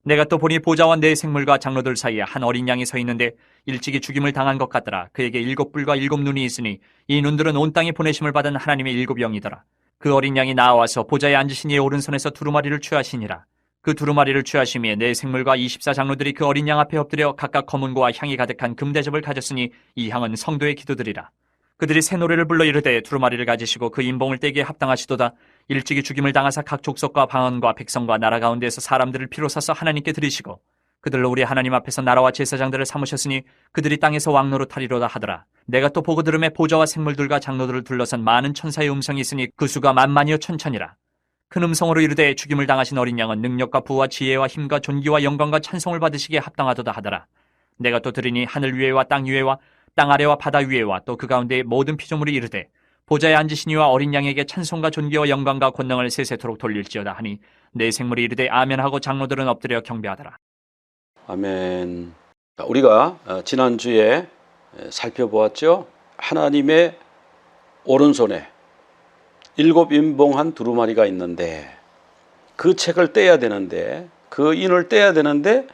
내가 또 보니 보좌와 네 생물과 장로들 사이에 한 어린 양이 서 있는데 일찍이 죽임을 당한 것 같더라. 그에게 7뿔과 7눈이 있으니 이 눈들은 온 땅에 보내심을 받은 하나님의 7영이더라. 그 어린 양이 나와서 보좌에 앉으신 이의 오른손에서 두루마리를 취하시니라. 그 두루마리를 취하심에 네 생물과 24장로들이 그 어린 양 앞에 엎드려 각각 검은고와 향이 가득한 금대접을 가졌으니 이 향은 성도의 기도들이라. 그들이 새 노래를 불러 이르되 두루마리를 가지시고 그 인봉을 떼기에 합당하시도다. 일찍이 죽임을 당하사 각 족속과 방언과 백성과 나라 가운데에서 사람들을 피로 사서 하나님께 드리시고 그들로 우리 하나님 앞에서 나라와 제사장들을 삼으셨으니 그들이 땅에서 왕노릇하리로다 하더라. 내가 또 보고 들음에 보좌와 생물들과 장로들을 둘러싼 많은 천사의 음성이 있으니 그 수가 만만이요 천천이라. 큰 음성으로 이르되 죽임을 당하신 어린 양은 능력과 부와 지혜와 힘과 존귀와 영광과 찬송을 받으시기에 합당하도다 하더라. 내가 또 들으니 하늘 위에와 땅 위에와 땅 아래와 바다 위에와 또 그 가운데의 모든 피조물이 이르되 보좌에 앉으신 이와 어린 양에게 찬송과 존귀와 영광과 권능을 세세토록 돌릴지어다 하니 네 생물이 이르되 아멘하고 장로들은 엎드려 경배하더라. 아멘. 우리가 지난주에 살펴보았죠. 하나님의 오른손에 7인봉한 두루마리가 있는데 그 책을 떼야 되는데 그 인을 떼야 되는데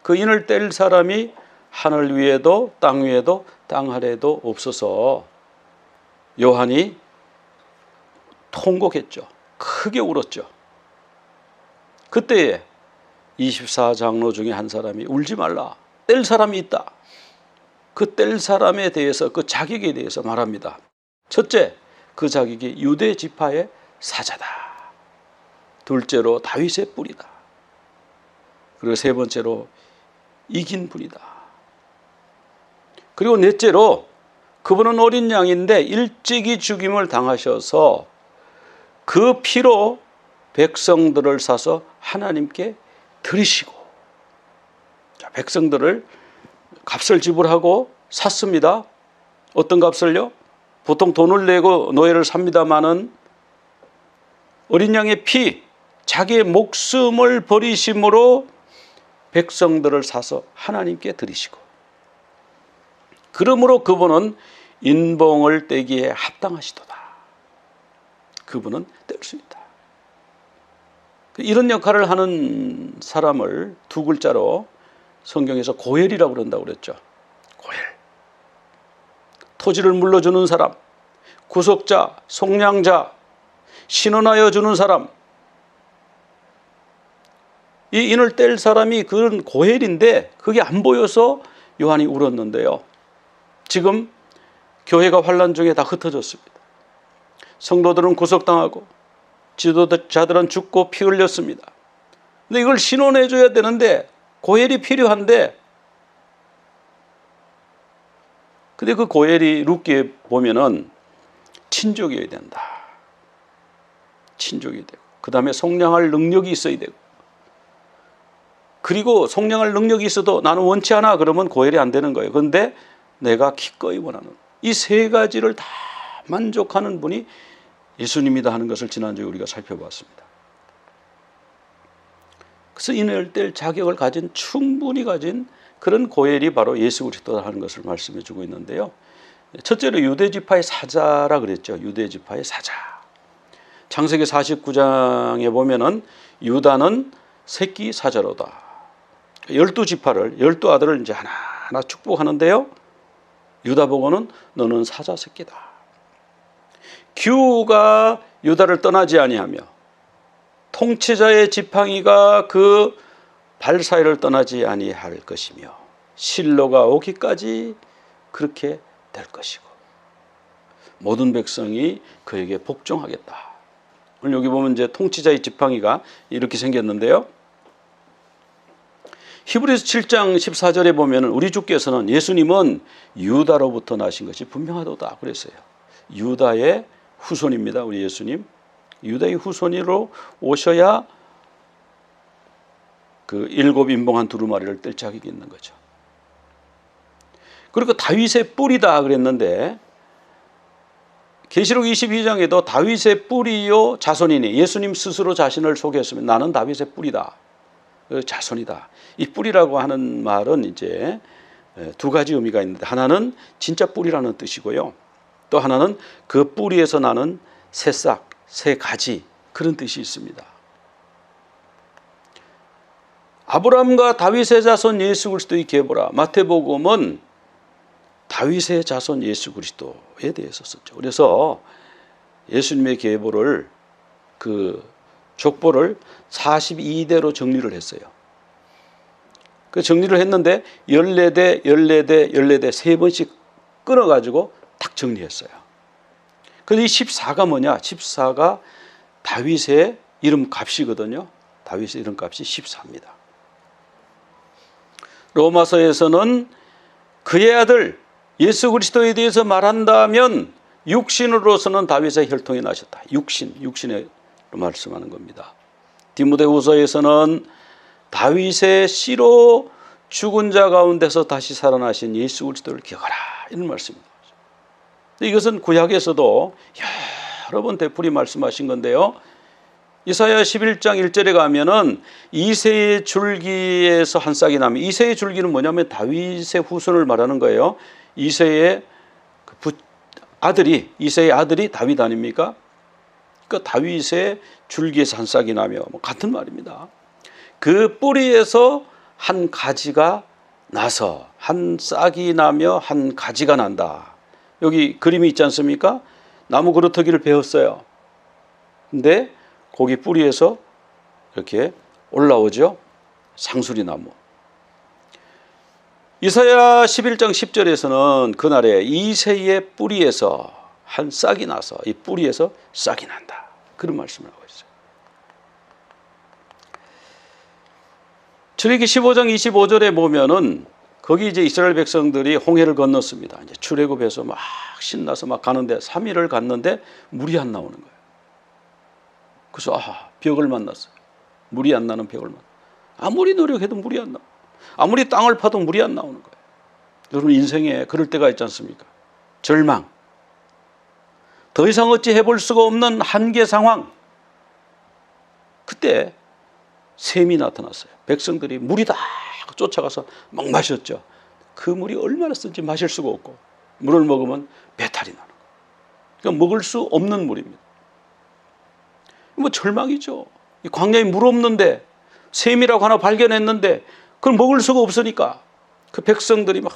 그 인을 뗄 사람이 하늘 위에도 땅 위에도 땅 아래에도 없어서 요한이 통곡했죠. 크게 울었죠. 그때에 24장로 중에 한 사람이 울지 말라. 뗄 사람이 있다. 그 뗄 사람에 대해서 그 자격에 대해서 말합니다. 첫째, 그 자격이 유대 지파의 사자다. 둘째로 다윗의 뿔이다. 그리고 세 번째로 이긴 분이다. 그리고 넷째로 그분은 어린 양인데 일찍이 죽임을 당하셔서 그 피로 백성들을 사서 하나님께 드리시고, 자, 백성들을 값을 지불하고 샀습니다. 어떤 값을요? 보통 돈을 내고 노예를 삽니다마는 어린 양의 피, 자기의 목숨을 버리심으로 백성들을 사서 하나님께 드리시고, 그러므로 그분은 인봉을 떼기에 합당하시도다. 그분은 뗄 수 있다. 이런 역할을 하는 사람을 두 글자로 성경에서 고엘이라고 그런다고 그랬죠. 고엘. 토지를 물려주는 사람, 구속자, 속량자, 신원하여 주는 사람. 이 인을 뗄 사람이 그런 고엘인데 그게 안 보여서 요한이 울었는데요. 지금 교회가 환란 중에 다 흩어졌습니다. 성도들은 구속당하고 지도자들은 죽고 피 흘렸습니다. 근데 이걸 신원해 줘야 되는데 고엘이 필요한데, 근데 그 고엘이 룻기에 보면은 친족이어야 된다. 친족이 되고, 그 다음에 속량할 능력이 있어야 되고, 그리고 속량할 능력이 있어도 나는 원치 않아 그러면 고엘이 안 되는 거예요. 그런데 내가 기꺼이 원하는 이 세 가지를 다 만족하는 분이 예수님이다 하는 것을 지난주에 우리가 살펴봤습니다. 그래서 인을 뗄 자격을 가진, 충분히 가진 그런 고엘이 바로 예수 그리스도다 하는 것을 말씀해 주고 있는데요. 첫째로 유대지파의 사자라 그랬죠. 유대지파의 사자. 창세기 49장에 보면은 유다는 새끼 사자로다. 12지파를, 12아들을 이제 하나하나 축복하는데요. 유다 보고는 너는 사자 새끼다. 규가 유다를 떠나지 아니하며 통치자의 지팡이가 그 발 사이를 떠나지 아니할 것이며 실로가 오기까지 그렇게 될 것이고 모든 백성이 그에게 복종하겠다. 오늘 여기 보면 이제 통치자의 지팡이가 이렇게 생겼는데요. 히브리서 7장 14절에 보면 우리 주께서는 예수님은 유다로부터 나신 것이 분명하도다 그랬어요. 유다의 후손입니다. 우리 예수님. 유다의 후손으로 오셔야 그 7인봉한 두루마리를 뗄 자격이 있는 거죠. 그리고 다윗의 뿔이다 그랬는데 계시록 22장에도 다윗의 뿔이요 자손이니 예수님 스스로 자신을 소개했으면 나는 다윗의 뿔이다. 자손이다. 이 뿔이라고 하는 말은 이제 두 가지 의미가 있는데 하나는 진짜 뿔이라는 뜻이고요. 또 하나는 그 뿌리에서 나는 새싹, 새 가지 그런 뜻이 있습니다. 아브라함과 다윗의 자손 예수 그리스도의 계보라. 마태복음은 다윗의 자손 예수 그리스도에 대해서 썼죠. 그래서 예수님의 계보를 그 족보를 42대로 정리를 했어요. 그 정리를 했는데 14대, 14대, 14대 세 번씩 끊어가지고 딱 정리했어요. 근데 이 14가 뭐냐? 14가 다윗의 이름값이거든요. 다윗의 이름값이 14입니다. 로마서에서는 그의 아들 예수 그리스도에 대해서 말한다면 육신으로서는 다윗의 혈통이 나셨다. 육신으로 말씀하는 겁니다. 디모데후서에서는 다윗의 씨로 죽은 자 가운데서 다시 살아나신 예수 그리스도를 기억하라, 이런 말씀입니다. 이것은 구약에서도 여러 번 되풀이 말씀하신 건데요. 이사야 11장 1절에 가면은 이새의 줄기에서 한 싹이 나면, 이새의 줄기는 뭐냐면 다윗의 후손을 말하는 거예요. 이새의 아들이 다윗 아닙니까? 그 다윗의 줄기에서 한 싹이 나며 같은 말입니다. 그 뿌리에서 한 가지가 나서, 한 싹이 나며 한 가지가 난다. 여기 그림이 있지 않습니까? 나무 그루터기를 베었어요. 근데 거기 뿌리에서 이렇게 올라오죠. 상수리 나무. 이사야 11장 10절에서는 그날에 이새의 뿌리에서 한 싹이 나서 이 뿌리에서 싹이 난다, 그런 말씀을 하고 있어요. 출애굽기 15장 25절에 보면은 거기 이제 이스라엘 백성들이 홍해를 건넜습니다. 이제 출애굽해서 막 신나서 막 가는데 3일을 갔는데 물이 안 나오는 거예요. 그래서 벽을 만났어요. 물이 안 나는 벽을 만났어요. 아무리 노력해도 물이 안 나와. 아무리 땅을 파도 물이 안 나오는 거예요. 여러분 인생에 그럴 때가 있지 않습니까? 절망. 더 이상 어찌 해볼 수가 없는 한계 상황. 그때 샘이 나타났어요. 백성들이 물이다 쫓아가서 막 마셨죠. 그 물이 얼마나 쓴지 마실 수가 없고, 물을 먹으면 배탈이 나는 거예요. 그러니까 먹을 수 없는 물입니다. 뭐 절망이죠. 광야에 물 없는데, 샘이라고 하나 발견했는데 그걸 먹을 수가 없으니까 그 백성들이 막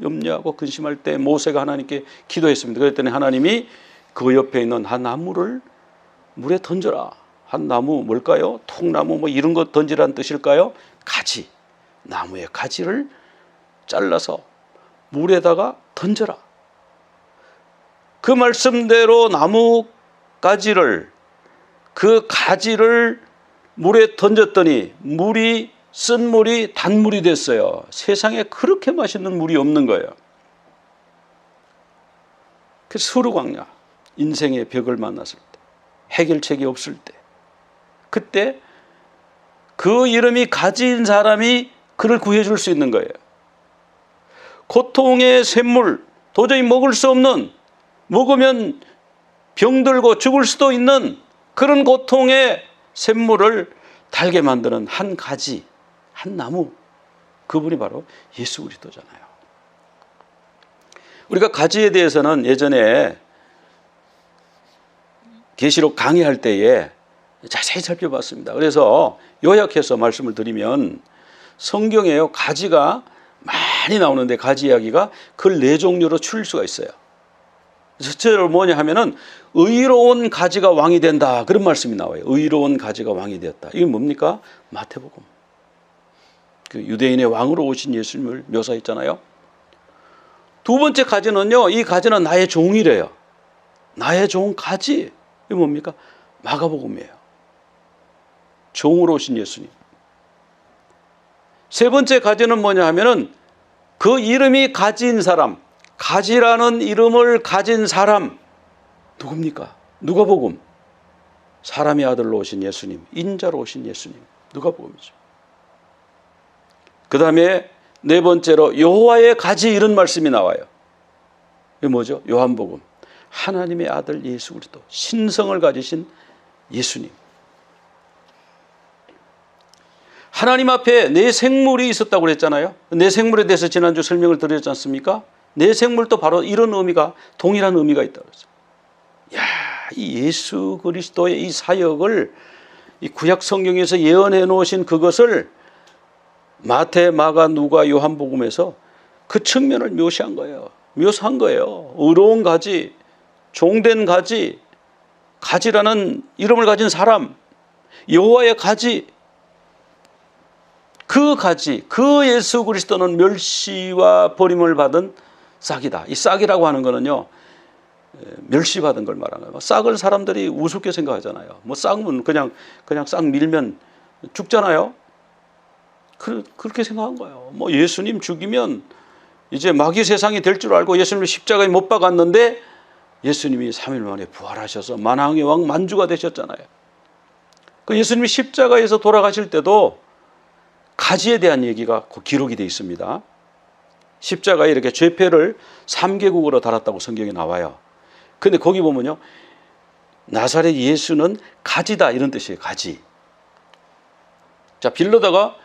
염려하고 근심할 때 모세가 하나님께 기도했습니다. 그랬더니 하나님이 그 옆에 있는 한 나무를 물에 던져라. 한 나무 뭘까요? 통나무 뭐 이런 거 던지라는 뜻일까요? 가지. 나무의 가지를 잘라서 물에다가 던져라. 그 말씀대로 나무 가지를, 그 가지를 물에 던졌더니 쓴 물이 단물이 됐어요. 세상에 그렇게 맛있는 물이 없는 거예요. 그 수르광야, 인생의 벽을 만났을 때, 해결책이 없을 때, 그때 그 이름이 가진 사람이 그를 구해줄 수 있는 거예요. 고통의 샘물, 도저히 먹을 수 없는, 먹으면 병들고 죽을 수도 있는 그런 고통의 샘물을 달게 만드는 한 가지, 한 나무, 그분이 바로 예수 그리스도잖아요. 우리가 가지에 대해서는 예전에 계시록 강의할 때에 자세히 살펴봤습니다. 그래서 요약해서 말씀을 드리면, 성경에요 가지가 많이 나오는데 가지 이야기가 그걸 4종류로 추릴 수가 있어요. 첫째로 뭐냐 하면은 의로운 가지가 왕이 된다, 그런 말씀이 나와요. 의로운 가지가 왕이 되었다. 이게 뭡니까? 마태복음. 그 유대인의 왕으로 오신 예수님을 묘사했잖아요. 두 번째 가지는요, 이 가지는 나의 종이래요. 나의 종 가지. 이게 뭡니까? 마가복음이에요. 종으로 오신 예수님. 세 번째 가지는 뭐냐 하면은 그 이름이 가진 사람, 가지라는 이름을 가진 사람, 누굽니까? 누가복음. 사람의 아들로 오신 예수님, 인자로 오신 예수님, 누가복음이죠. 그 다음에 네 번째로 여호와의 가지, 이런 말씀이 나와요. 이게 뭐죠? 요한복음. 하나님의 아들 예수 그리스도, 신성을 가지신 예수님. 하나님 앞에 내 생물이 있었다고 그랬잖아요. 내 생물에 대해서 지난주 설명을 드렸지 않습니까? 내 생물도 바로 이런 의미가, 동일한 의미가 있다고 그랬어요. 이 예수 그리스도의 이 사역을 이 구약 성경에서 예언해 놓으신 그것을 마태, 마가, 누가, 요한복음에서 그 측면을 묘사한 거예요. 의로운 가지, 종된 가지, 가지라는 이름을 가진 사람, 여호와의 가지, 그 예수 그리스도는 멸시와 버림을 받은 싹이다. 이 싹이라고 하는 거는요, 멸시받은 걸 말하는 거예요. 싹을 사람들이 우습게 생각하잖아요. 뭐 싹은 그냥 싹 밀면 죽잖아요. 그렇게 생각한 거예요. 뭐 예수님 죽이면 이제 마귀 세상이 될 줄 알고 예수님을 십자가에 못 박았는데 예수님이 3일 만에 부활하셔서 만왕의 왕 만주가 되셨잖아요. 그 예수님이 십자가에서 돌아가실 때도 가지에 대한 얘기가 기록이 되어 있습니다. 십자가에 이렇게 죄패를 3개국으로 달았다고 성경에 나와요. 근데 거기 보면요, 나사렛 예수는 가지다 이런 뜻이에요. 가지. 자, 빌라도가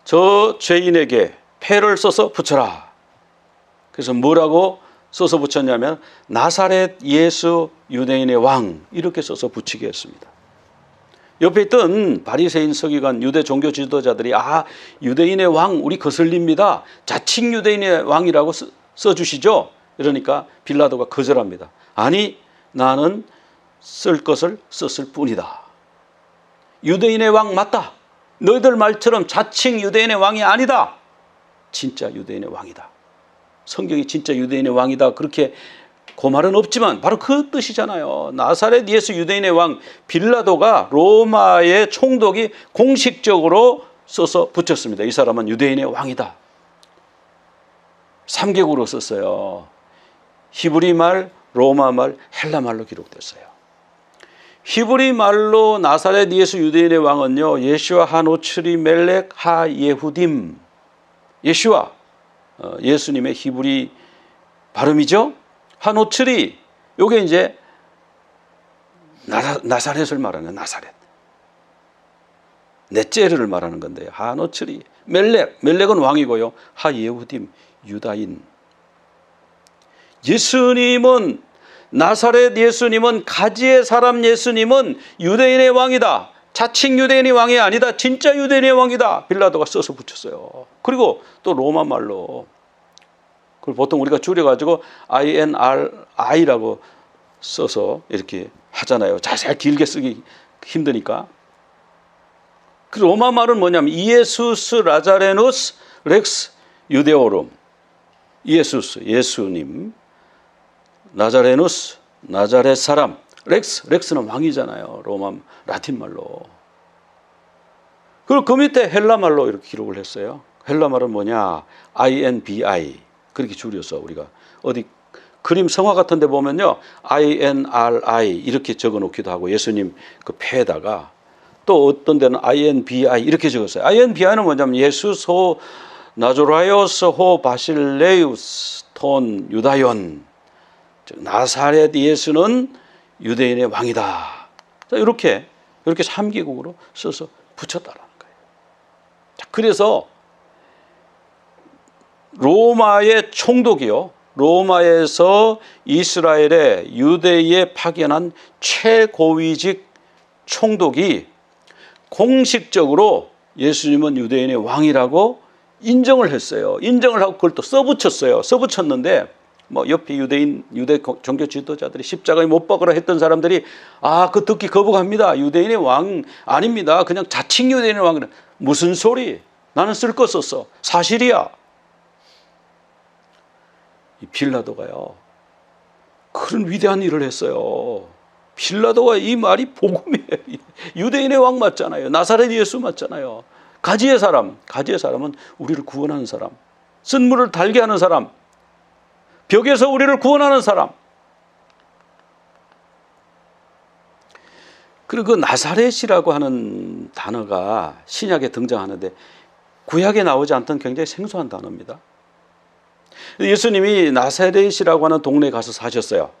저 죄인에게 패를 써서 붙여라. 그래서 뭐라고 써서 붙였냐면 나사렛 예수 유대인의 왕 이렇게 써서 붙이게 했습니다. 옆에 있던 바리새인 서기관 유대 종교 지도자들이 유대인의 왕 우리 거슬립니다. 자칭 유대인의 왕이라고 써주시죠. 이러니까 빌라도가 거절합니다. 아니 나는 쓸 것을 썼을 뿐이다. 유대인의 왕 맞다. 너희들 말처럼 자칭 유대인의 왕이 아니다. 진짜 유대인의 왕이다. 성경이 진짜 유대인의 왕이다. 그렇게 그 말은 없지만 바로 그 뜻이잖아요. 나사렛 예수 유대인의 왕 빌라도가 로마의 총독이 공식적으로 써서 붙였습니다. 이 사람은 유대인의 왕이다. 3개국으로 썼어요. 히브리 말, 로마 말, 헬라 말로 기록됐어요. 히브리 말로 나사렛 예수 유대인의 왕은요, 예슈아 하노츠리 멜렉 하 예후딤. 예슈아, 예수님의 히브리 발음이죠. 하노츠리, 요게 이제 나사렛을 말하는 나사렛. 넷째를 말하는 건데요. 하노츠리, 멜렉은 왕이고요. 하 예후딤, 유다인. 예수님은 나사렛 예수님은 가지의 사람 예수님은 유대인의 왕이다. 자칭 유대인의 왕이 아니다. 진짜 유대인의 왕이다. 빌라도가 써서 붙였어요. 그리고 또 로마 말로 그걸 보통 우리가 줄여가지고 INRI라고 써서 이렇게 하잖아요. 자세히 길게 쓰기 힘드니까. 그 로마 말은 뭐냐면 이에수스 라자레누스 렉스 유데오룸. 이에수스 예수님, 나자레누스 나자렛 사람, 렉스는 왕이잖아요. 로마 라틴 말로. 그리고 그 밑에 헬라 말로 이렇게 기록을 했어요. 헬라 말은 뭐냐? INBI. 그렇게 줄여서 우리가 어디 그림 성화 같은 데 보면요. INRI 이렇게 적어 놓기도 하고 예수님 그 패에다가 또 어떤 데는 INBI 이렇게 적었어요. INBI는 뭐냐면 예수스 호 나조라이오스 호 바실레우스 톤 유다yon. 나사렛 예수는 유대인의 왕이다. 이렇게 3개국으로 써서 붙였다라는 거예요. 자, 그래서 로마의 총독이요. 로마에서 이스라엘에 유대에 파견한 최고위직 총독이 공식적으로 예수님은 유대인의 왕이라고 인정을 했어요. 인정을 하고 그걸 또 써붙였어요. 써붙였는데 뭐 옆에 유대 종교 지도자들이 십자가에 못 박으라 했던 사람들이 그 듣기 거부합니다. 유대인의 왕 아닙니다. 그냥 자칭 유대인의 왕. 무슨 소리? 나는 쓸 거 썼어. 사실이야. 이 빌라도가요. 그런 위대한 일을 했어요. 빌라도가 이 말이 복음이에요. 유대인의 왕 맞잖아요. 나사렛 예수 맞잖아요. 가지의 사람은 우리를 구원하는 사람. 쓴물을 달게 하는 사람. 벽에서 우리를 구원하는 사람. 그리고 그 나사렛이라고 하는 단어가 신약에 등장하는데 구약에 나오지 않던 굉장히 생소한 단어입니다. 예수님이 나사렛이라고 하는 동네에 가서 사셨어요.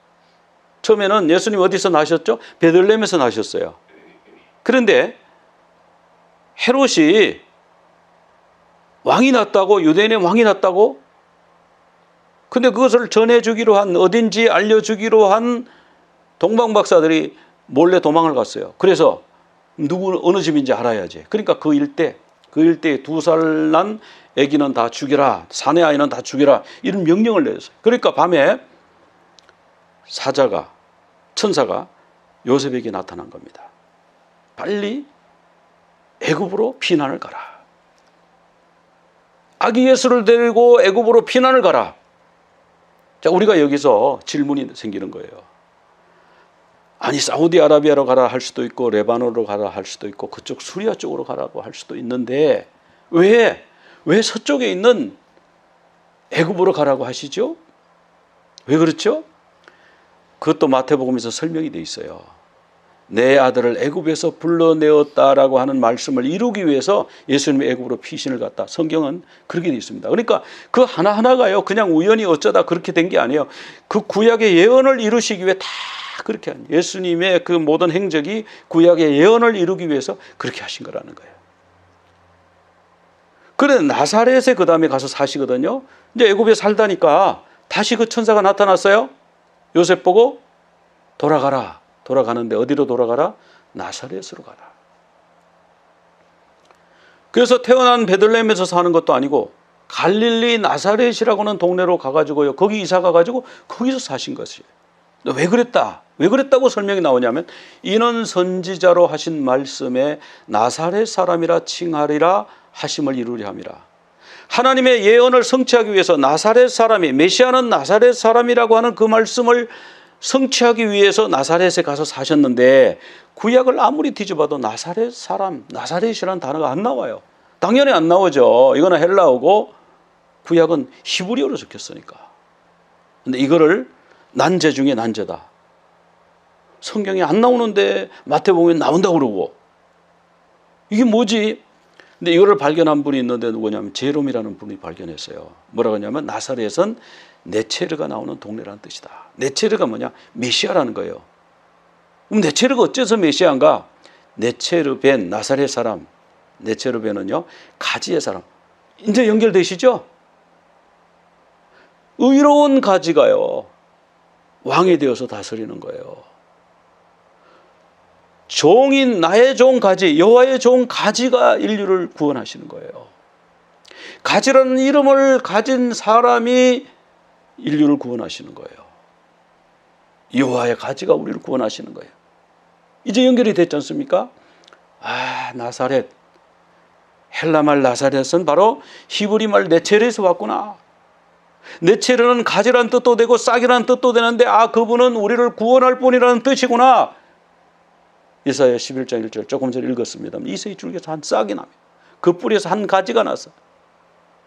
처음에는 예수님 어디서 나셨죠? 베들레헴에서 나셨어요. 그런데 헤롯이 왕이 났다고, 유대인의 왕이 났다고? 근데 그것을 전해주기로 한, 어딘지 알려주기로 한 동방박사들이 몰래 도망을 갔어요. 그래서 어느 집인지 알아야지. 그러니까 그 일대 그 일대에 2살 난 아기는 다 죽여라. 사내 아이는 다 죽여라. 이런 명령을 내렸어요. 그러니까 밤에 천사가 요셉에게 나타난 겁니다. 빨리 애굽으로 피난을 가라. 아기 예수를 데리고 애굽으로 피난을 가라. 자, 우리가 여기서 질문이 생기는 거예요. 아니, 사우디아라비아로 가라 할 수도 있고 레바논으로 가라 할 수도 있고 그쪽 수리아 쪽으로 가라고 할 수도 있는데 왜 서쪽에 있는 애굽으로 가라고 하시죠? 왜 그렇죠? 그것도 마태복음에서 설명이 돼 있어요. 내 아들을 애굽에서 불러내었다라고 하는 말씀을 이루기 위해서 예수님이 애굽으로 피신을 갔다. 성경은 그렇게 돼 있습니다. 그러니까 그 하나하나가요, 그냥 우연히 어쩌다 그렇게 된 게 아니에요. 그 구약의 예언을 이루시기 위해 다 그렇게 한, 예수님의 그 모든 행적이 구약의 예언을 이루기 위해서 그렇게 하신 거라는 거예요. 그래 나사렛에 그 다음에 가서 사시거든요. 이제 애굽에 살다니까 다시 그 천사가 나타났어요. 요셉 보고 돌아가라. 돌아가는데 어디로 돌아가라? 나사렛으로 가라. 그래서 태어난 베들레헴에서 사는 것도 아니고 갈릴리 나사렛이라고 하는 동네로 가가지고요. 거기 이사 가가지고 거기서 사신 것이에요. 왜 그랬다? 왜 그랬다고 설명이 나오냐면 이는 선지자로 하신 말씀에 나사렛 사람이라 칭하리라 하심을 이루려 함이라. 하나님의 예언을 성취하기 위해서 나사렛 사람이, 메시아는 나사렛 사람이라고 하는 그 말씀을 성취하기 위해서 나사렛에 가서 사셨는데 구약을 아무리 뒤져봐도 나사렛 사람, 나사렛이라는 단어가 안 나와요. 당연히 안 나오죠. 이거는 헬라어고 구약은 히브리어로 적혔으니까. 근데 이거를 난제 중에 난제다. 성경에 안 나오는데 마태복음에 나온다고 그러고 이게 뭐지? 근데 이거를 발견한 분이 있는데 누구냐면 제롬이라는 분이 발견했어요. 뭐라고 하냐면 나사렛은 네체르가 나오는 동네라는 뜻이다. 네체르가 뭐냐? 메시아라는 거예요. 그럼 네체르가 어째서 메시아인가? 네체르 벤, 나사렛 사람. 네체르 벤은요, 가지의 사람. 이제 연결되시죠? 의로운 가지가요, 왕이 되어서 다스리는 거예요. 종인 나의 종 가지, 여호와의 종 가지가 인류를 구원하시는 거예요. 가지라는 이름을 가진 사람이 인류를 구원하시는 거예요. 여호와의 가지가 우리를 구원하시는 거예요. 이제 연결이 됐지 않습니까? 아, 나사렛. 헬라말 나사렛은 바로 히브리말 네체르에서 왔구나. 네체르는 가지라는 뜻도 되고 싹이라는 뜻도 되는데 아, 그분은 우리를 구원할 분이라는 뜻이구나. 이사야 11장 1절 조금 전에 읽었습니다. 이새의 줄기에서 한 싹이 나며 그 뿌리에서 한 가지가 나서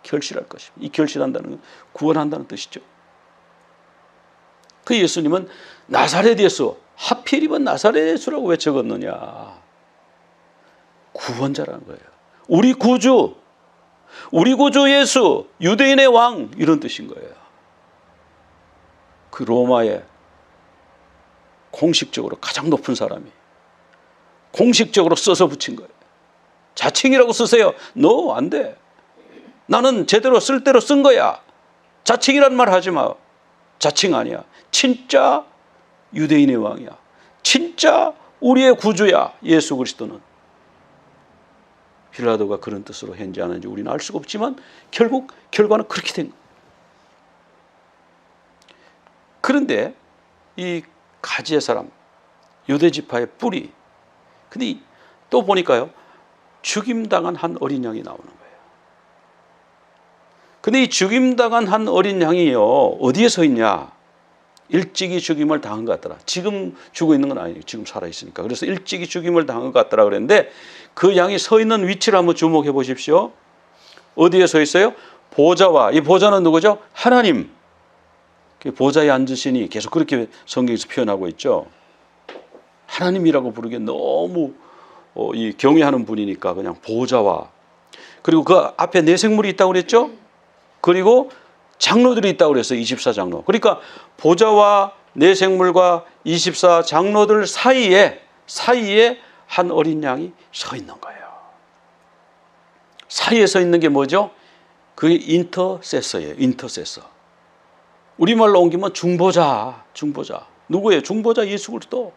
결실할 것입니다. 이 결실한다는 건 구원한다는 뜻이죠. 그 예수님은 나사렛 예수, 하필이면 나사렛 예수라고 왜 적었느냐? 구원자라는 거예요. 우리 구주 예수, 유대인의 왕, 이런 뜻인 거예요. 그 로마에 공식적으로 가장 높은 사람이 공식적으로 써서 붙인 거예요. 자칭이라고 쓰세요. No, 안 돼. 나는 제대로 쓸 대로 쓴 거야. 자칭이란 말 하지 마. 자칭 아니야. 진짜 유대인의 왕이야. 진짜 우리의 구주야. 예수 그리스도는. 빌라도가 그런 뜻으로 했는지 안 했는지 우리는 알 수가 없지만 결국 결과는 그렇게 된 거예요. 그런데 이 가지의 사람, 유대지파의 뿌리, 근데 또 보니까요, 죽임당한 한 어린 양이 나오는 거예요. 근데 이 죽임당한 한 어린 양이요, 어디에 서 있냐? 일찍이 죽임을 당한 것 같더라. 지금 죽어 있는 건 아니에요. 지금 살아있으니까. 그래서 일찍이 죽임을 당한 것 같더라 그랬는데 그 양이 서 있는 위치를 한번 주목해 보십시오. 어디에 서 있어요? 보좌와, 이 보좌는 누구죠? 하나님. 보좌에 앉으시니 계속 그렇게 성경에서 표현하고 있죠. 하나님이라고 부르기에 너무 이 경외하는 분이니까 그냥 보좌와, 그리고 그 앞에 네 생물이 있다고 그랬죠. 그리고 장로들이 있다고 그랬어요. 24장로. 그러니까 보좌와 네 생물과 24장로들 사이에 한 어린 양이 서 있는 거예요. 사이에 서 있는 게 뭐죠? 그게 인터세서예요. 인터세서. 우리말로 옮기면 중보자. 누구예요? 중보자 예수 그리스도.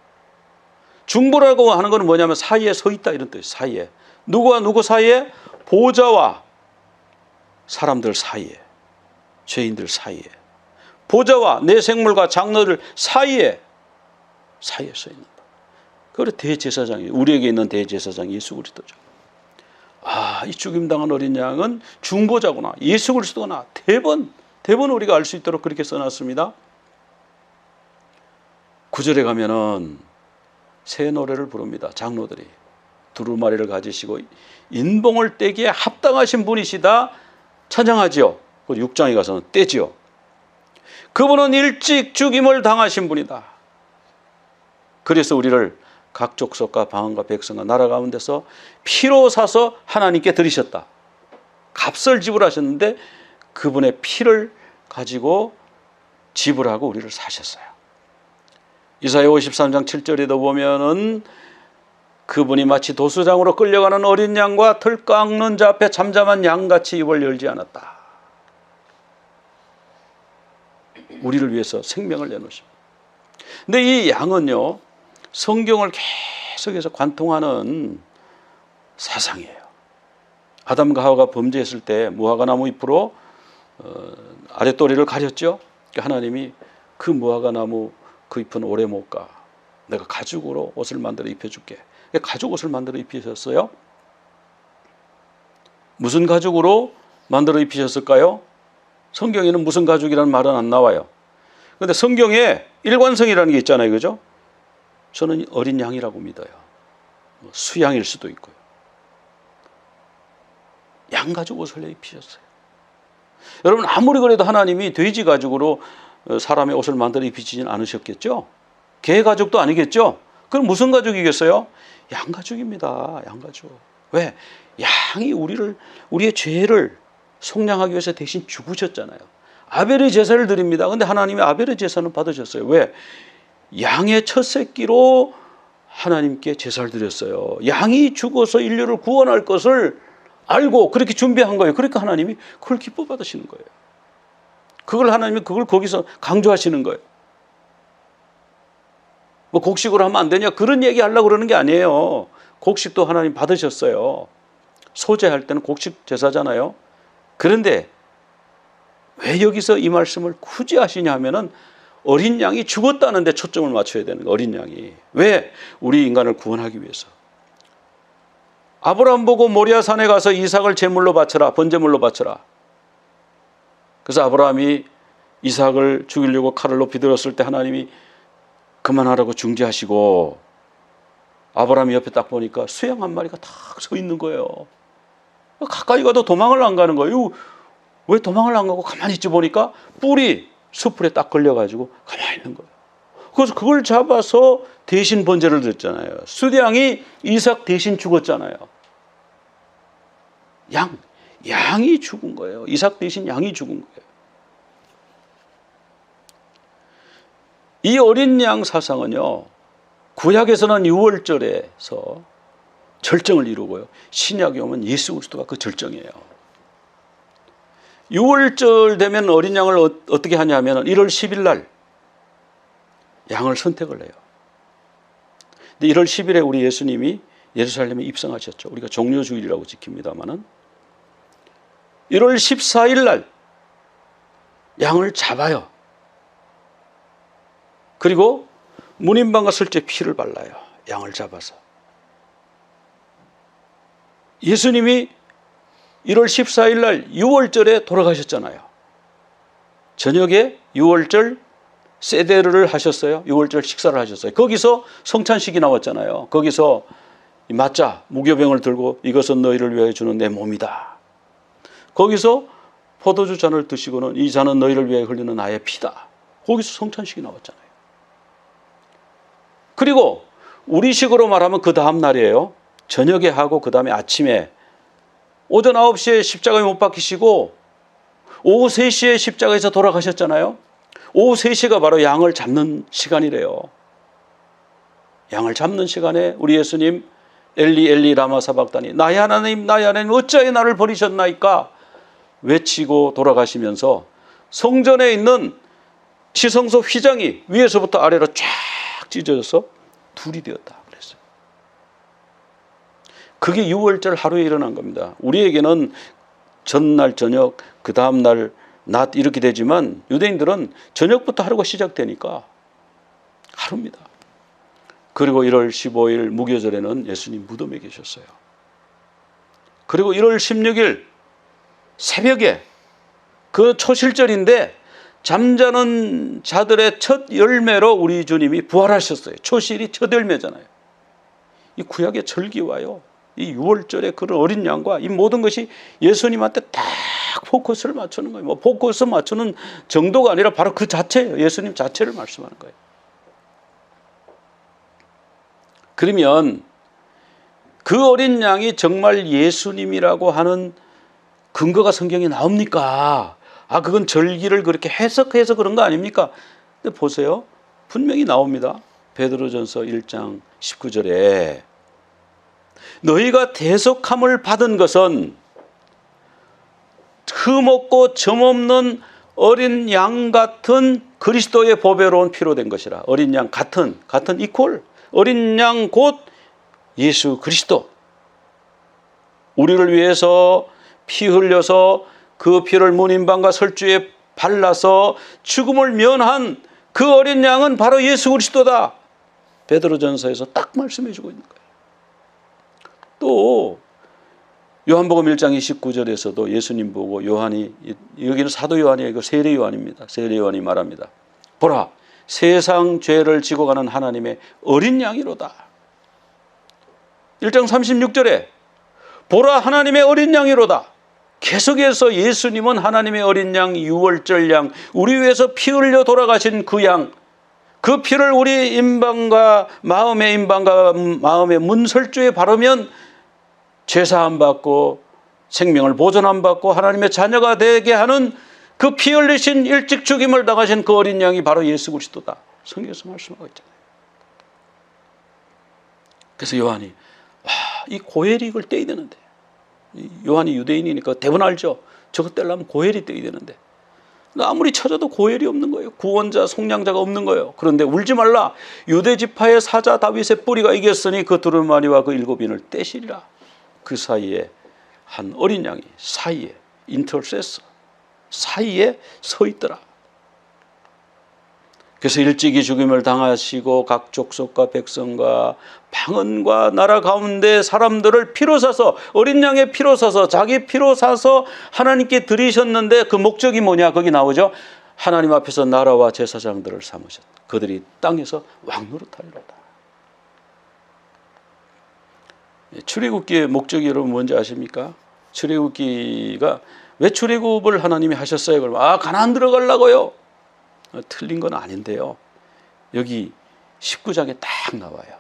중보라고 하는 것은 뭐냐면 사이에 서 있다 이런 뜻이에요. 사이에. 누구와 누구 사이에? 보좌와 사람들 사이에, 죄인들 사이에, 보좌와 내 생물과 장로들 사이에 서 있는 것. 그래 대제사장이, 우리에게 있는 대제사장이 예수 그리스도죠. 이 죽임당한 어린 양은 중보자구나, 예수 그리스도구나. 대번 우리가 알 수 있도록 그렇게 써놨습니다. 9절에 가면은 새 노래를 부릅니다. 장로들이 두루마리를 가지시고 인봉을 떼기에 합당하신 분이시다 찬양하지요. 6장에 가서는 떼지요. 그분은 일찍 죽임을 당하신 분이다. 그래서 우리를 각 족속과 방언과 백성과 나라 가운데서 피로 사서 하나님께 드리셨다. 값을 지불하셨는데 그분의 피를 가지고 지불하고 우리를 사셨어요. 이사야 53장 7절에도 보면은 그분이 마치 도수장으로 끌려가는 어린 양과 털 깎는 자 앞에 잠잠한 양같이 입을 열지 않았다. 우리를 위해서 생명을 내놓으십니다. 근데 이 양은요, 성경을 계속해서 관통하는 사상이에요. 아담과 하와가 범죄했을 때 무화과 나무 잎으로 아랫도리를 가렸죠. 하나님이 그 무화과 나무 그 잎은 오래 못 가. 내가 가죽으로 옷을 만들어 입혀줄게. 가죽 옷을 만들어 입히셨어요. 무슨 가죽으로 만들어 입히셨을까요? 성경에는 무슨 가죽이라는 말은 안 나와요. 그런데 성경에 일관성이라는 게 있잖아요. 그죠? 저는 어린 양이라고 믿어요. 수양일 수도 있고요. 양 가죽 옷을 입히셨어요. 여러분 아무리 그래도 하나님이 돼지 가죽으로 사람의 옷을 만들어 입히지는 않으셨겠죠? 개 가죽도 아니겠죠? 그럼 무슨 가죽이겠어요? 양 가죽입니다. 양 가죽. 왜? 양이 우리의 죄를 속량하기 위해서 대신 죽으셨잖아요. 아벨의 제사를 드립니다. 근데 하나님이 아벨의 제사는 받으셨어요. 왜? 양의 첫 새끼로 하나님께 제사를 드렸어요. 양이 죽어서 인류를 구원할 것을 알고 그렇게 준비한 거예요. 그러니까 하나님이 그걸 기뻐 받으시는 거예요. 하나님이 그걸 거기서 강조하시는 거예요. 뭐 곡식으로 하면 안 되냐 그런 얘기 하려고 그러는 게 아니에요. 곡식도 하나님 받으셨어요. 소제할 때는 곡식 제사잖아요. 그런데 왜 여기서 이 말씀을 굳이 하시냐 하면은 어린 양이 죽었다는 데 초점을 맞춰야 되는 거예요. 어린 양이. 왜? 우리 인간을 구원하기 위해서. 아브라함 보고 모리아 산에 가서 이삭을 제물로 바쳐라. 번제물로 바쳐라. 그래서 아브라함이 이삭을 죽이려고 칼을 높이 들었을 때 하나님이 그만하라고 중지하시고 아브라함이 옆에 딱 보니까 수양 한 마리가 딱 서 있는 거예요. 가까이 가도 도망을 안 가는 거예요. 왜 도망을 안 가고 가만히 있지 보니까 뿔이 수풀에 딱 걸려가지고 가만히 있는 거예요. 그래서 그걸 잡아서 대신 번제를 드렸잖아요. 수양이 이삭 대신 죽었잖아요. 양이 죽은 거예요. 이삭 대신 양이 죽은 거예요. 이 어린 양 사상은요, 구약에서는 유월절에서 절정을 이루고요. 신약에 오면 예수 그리스도가 그 절정이에요. 유월절 되면 어린 양을 어떻게 하냐면 1월 10일 날 양을 선택을 해요. 근데 1월 10일에 우리 예수님이 예루살렘에 입성하셨죠. 우리가 종려주일이라고 지킵니다마는 1월 14일 날 양을 잡아요. 그리고 문인방과 설제 피를 발라요. 양을 잡아서. 예수님이 1월 14일 날 6월절에 돌아가셨잖아요. 저녁에 6월절 세데르를 하셨어요. 6월절 식사를 하셨어요. 거기서 성찬식이 나왔잖아요. 거기서 맞자 무교병을 들고 이것은 너희를 위하여 주는 내 몸이다. 거기서 포도주 잔을 드시고는 이 잔은 너희를 위하여 흘리는 나의 피다. 거기서 성찬식이 나왔잖아요. 그리고 우리식으로 말하면 그 다음 날이에요. 저녁에 하고 그 다음에 아침에 오전 9시에 십자가에 못 박히시고 오후 3시에 십자가에서 돌아가셨잖아요. 오후 3시가 바로 양을 잡는 시간이래요. 양을 잡는 시간에 우리 예수님 엘리 엘리 라마 사박다니 나의 하나님 어찌하여 나를 버리셨나이까 외치고 돌아가시면서 성전에 있는 지성소 휘장이 위에서부터 아래로 쫙 찢어져서 둘이 되었다 그랬어요. 그게 유월절 하루에 일어난 겁니다. 우리에게는 전날 저녁, 그 다음날 낮 이렇게 되지만 유대인들은 저녁부터 하루가 시작되니까 하루입니다. 그리고 1월 15일 무교절에는 예수님 무덤에 계셨어요. 그리고 1월 16일 새벽에 그 초실절인데 잠자는 자들의 첫 열매로 우리 주님이 부활하셨어요. 초실이 첫 열매잖아요. 이 구약의 절기와요, 이 유월절의 그런 어린 양과 이 모든 것이 예수님한테 딱 포커스를 맞추는 거예요. 뭐 포커스 맞추는 정도가 아니라 바로 그 자체예요. 예수님 자체를 말씀하는 거예요. 그러면 그 어린 양이 정말 예수님이라고 하는 근거가 성경에 나옵니까? 그건 절기를 그렇게 해석해서 그런 거 아닙니까? 근데 보세요. 분명히 나옵니다. 베드로전서 1장 19절에 너희가 대속함을 받은 것은 흠없고 점없는 어린 양 같은 그리스도의 보배로운 피로 된 것이라. 어린 양 같은 이퀄, 어린 양 곧 예수 그리스도. 우리를 위해서 피 흘려서 그 피를 문인방과 설주에 발라서 죽음을 면한 그 어린 양은 바로 예수 그리스도다. 베드로전서에서 딱 말씀해 주고 있는 거예요. 또 요한복음 1장 29절에서도 예수님 보고 요한이, 여기는 사도 요한이 아니고 세례 요한입니다. 세례 요한이 말합니다. 보라, 세상 죄를 지고 가는 하나님의 어린 양이로다. 1장 36절에 보라, 하나님의 어린 양이로다. 계속해서 예수님은 하나님의 어린 양, 유월절 양, 우리 위해서 피 흘려 돌아가신 그 양, 그 피를 우리 인방과 마음의 문설주에 바르면 죄사함 받고 생명을 보존함 받고 하나님의 자녀가 되게 하는 그 피 흘리신 일찍 죽임을 당하신 그 어린 양이 바로 예수 그리스도다. 성경에서 말씀하고 있잖아요. 그래서 요한이 이 고헬이 이걸 떼야 되는데, 요한이 유대인이니까 대부분 알죠. 저거 떼려면 고헬이 떼야 되는데 아무리 찾아도 고헬이 없는 거예요. 구원자, 속량자가 없는 거예요. 그런데 울지 말라. 유대지파의 사자 다윗의 뿌리가 이겼으니 그 두루마리와 그 7인을 떼시리라. 그 사이에 한 어린 양이 사이에 인터세서 사이에 서 있더라. 그래서 일찍이 죽임을 당하시고 각 족속과 백성과 방언과 나라 가운데 사람들을 피로 사서, 어린 양의 피로 사서, 자기 피로 사서 하나님께 드리셨는데 그 목적이 뭐냐? 거기 나오죠. 하나님 앞에서 나라와 제사장들을 삼으셨다. 그들이 땅에서 왕노릇하리로다. 출애굽기의 목적이 여러분 뭔지 아십니까? 출애굽기가 왜 출애굽을 하나님이 하셨어요? 그러면 가나안 들어가려고요. 틀린 건 아닌데요. 여기 19장에 딱 나와요.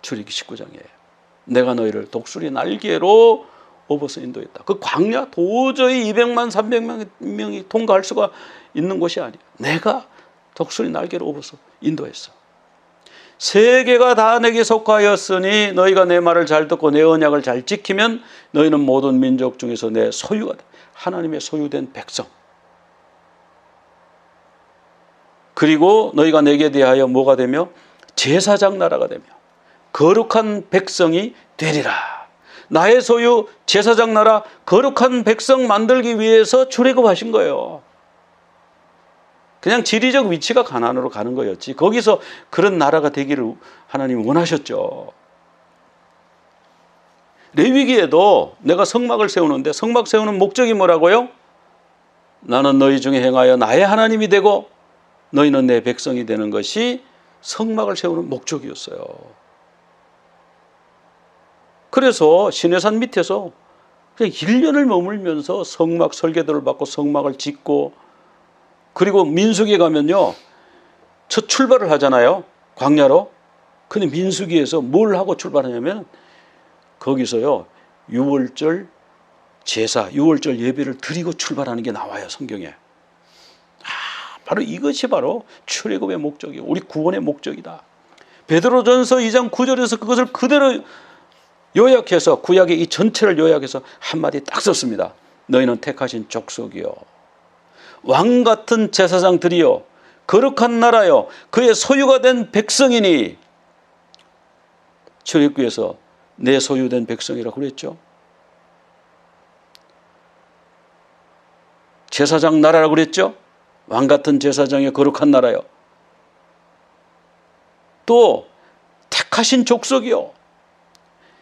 출애굽기 19장에 내가 너희를 독수리 날개로 업어서 인도했다. 그 광야 도저히 200만 300명이 통과할 수가 있는 곳이 아니야. 내가 독수리 날개로 업어서 인도했어. 세계가 다 내게 속하였으니 너희가 내 말을 잘 듣고 내 언약을 잘 지키면 너희는 모든 민족 중에서 내 소유가 돼. 하나님의 소유된 백성. 그리고 너희가 내게 대하여 뭐가 되며 제사장 나라가 되며 거룩한 백성이 되리라. 나의 소유 제사장 나라, 거룩한 백성 만들기 위해서 출애굽하신 거예요. 그냥 지리적 위치가 가나안으로 가는 거였지 거기서 그런 나라가 되기를 하나님이 원하셨죠. 레위기에도 내가 성막을 세우는데 성막 세우는 목적이 뭐라고요? 나는 너희 중에 행하여 나의 하나님이 되고 너희는 내 백성이 되는 것이 성막을 세우는 목적이었어요. 그래서 시내산 밑에서 그냥 1년을 머물면서 성막 설계도를 받고 성막을 짓고, 그리고 민수기에 가면요 첫 출발을 하잖아요, 광야로. 근데 민수기에서 뭘 하고 출발하냐면 거기서요 유월절 제사, 유월절 예배를 드리고 출발하는 게 나와요 성경에. 바로 이것이 바로 출애굽의 목적이에요. 우리 구원의 목적이다. 베드로전서 2장 9절에서 그것을 그대로 요약해서, 구약의 이 전체를 요약해서 한마디 딱 썼습니다. 너희는 택하신 족속이요 왕 같은 제사장들이요 거룩한 나라요 그의 소유가 된 백성이니. 출애굽기에서 내 소유된 백성이라고 그랬죠. 제사장 나라라고 그랬죠. 왕같은 제사장의 거룩한 나라요. 또 택하신 족속이요.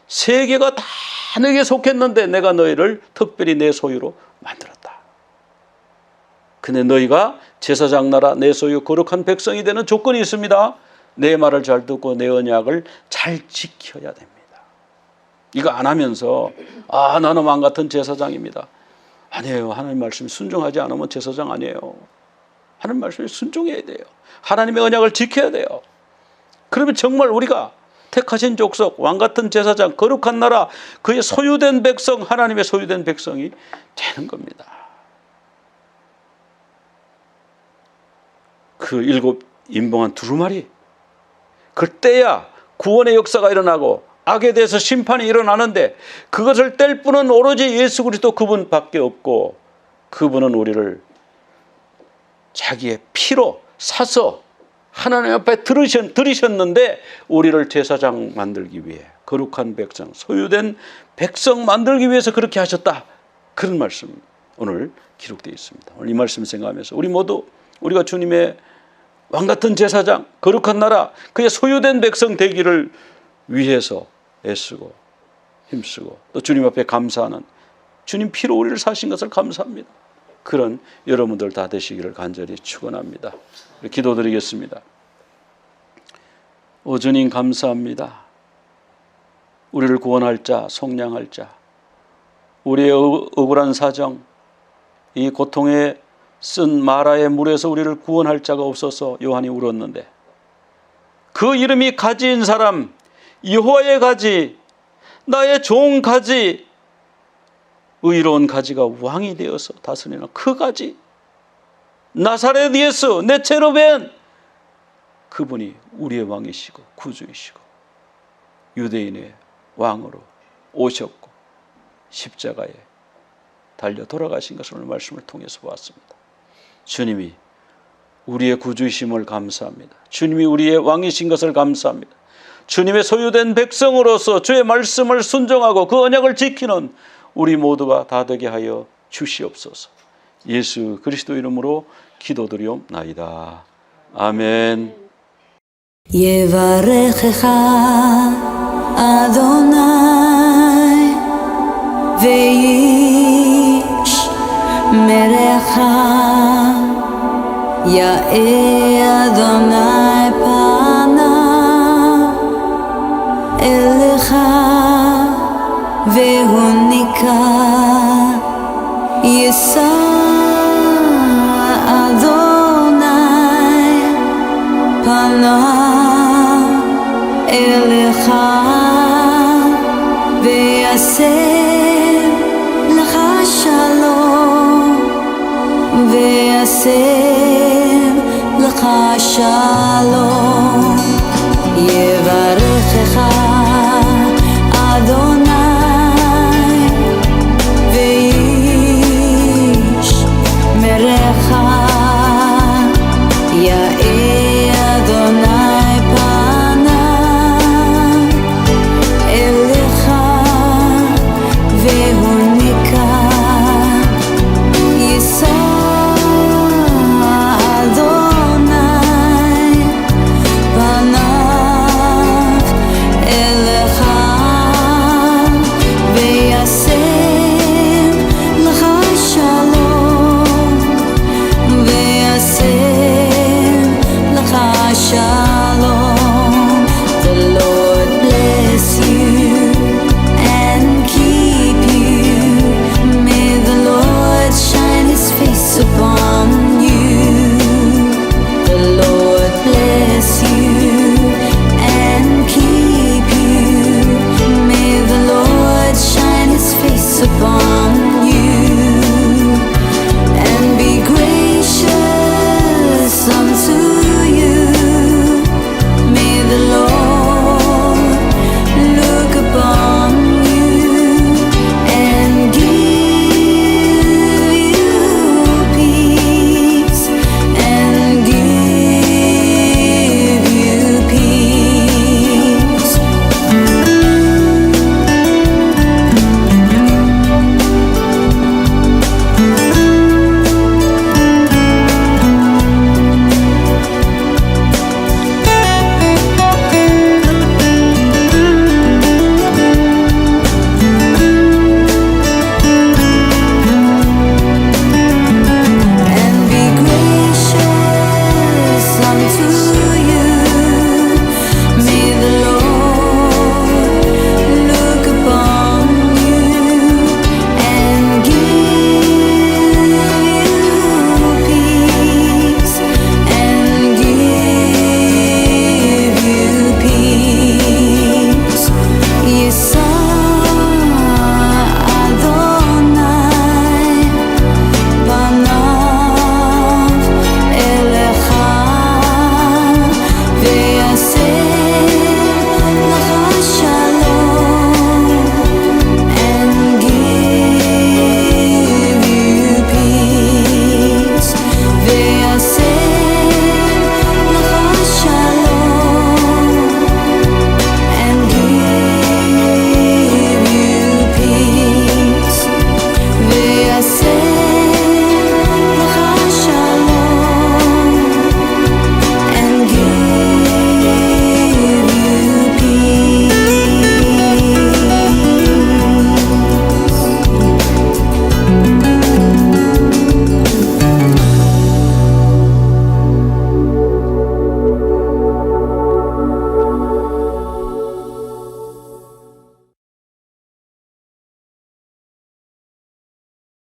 세계가 다 너에게 속했는데 내가 너희를 특별히 내 소유로 만들었다. 근데 너희가 제사장 나라 내 소유 거룩한 백성이 되는 조건이 있습니다. 내 말을 잘 듣고 내 언약을 잘 지켜야 됩니다. 이거 안 하면서 나는 왕같은 제사장입니다. 아니에요. 하나님 말씀에 순종하지 않으면 제사장 아니에요. 하나님 말씀에 순종해야 돼요. 하나님의 언약을 지켜야 돼요. 그러면 정말 우리가 택하신 족속, 왕같은 제사장, 거룩한 나라, 그의 소유된 백성, 하나님의 소유된 백성이 되는 겁니다. 그 7 인봉한 두루마리, 그때야 구원의 역사가 일어나고 악에 대해서 심판이 일어나는데 그것을 뗄 분은 오로지 예수 그리스도 그분밖에 없고 그분은 우리를 자기의 피로 사서 하나님 앞에 들으셨는데 우리를 제사장 만들기 위해 거룩한 백성, 소유된 백성 만들기 위해서 그렇게 하셨다. 그런 말씀 오늘 기록되어 있습니다. 오늘 이 말씀 생각하면서 우리 모두 우리가 주님의 왕같은 제사장, 거룩한 나라, 그의 소유된 백성 되기를 위해서 애쓰고 힘쓰고 또 주님 앞에 감사하는, 주님 피로 우리를 사신 것을 감사합니다. 그런 여러분들 다 되시기를 간절히 축원합니다. 기도드리겠습니다. 오 주님 감사합니다. 우리를 구원할 자, 속량할 자, 우리의 억울한 사정, 이 고통에 쓴 마라의 물에서 우리를 구원할 자가 없어서 요한이 울었는데 그 이름이 가지인 사람, 여호와의 가지, 나의 종 가지, 의로운 가지가 왕이 되어서 다스리는 그 가지, 나사렛 예수, 네체로벤, 그분이 우리의 왕이시고 구주이시고 유대인의 왕으로 오셨고 십자가에 달려 돌아가신 것을 오늘 말씀을 통해서 보았습니다. 주님이 우리의 구주이심을 감사합니다. 주님이 우리의 왕이신 것을 감사합니다. 주님의 소유된 백성으로서 주의 말씀을 순종하고 그 언약을 지키는 우리 모두가 다 되게 하여 주시옵소서. 예수 그리스도 이름으로 기도드리옵나이다. 아멘. יברכך אדוני וישמרך יאה אדוני פניו אליך והוניקה יישא אדוני פניו אליך ויעשה לך שלום ויעשה לך שלום.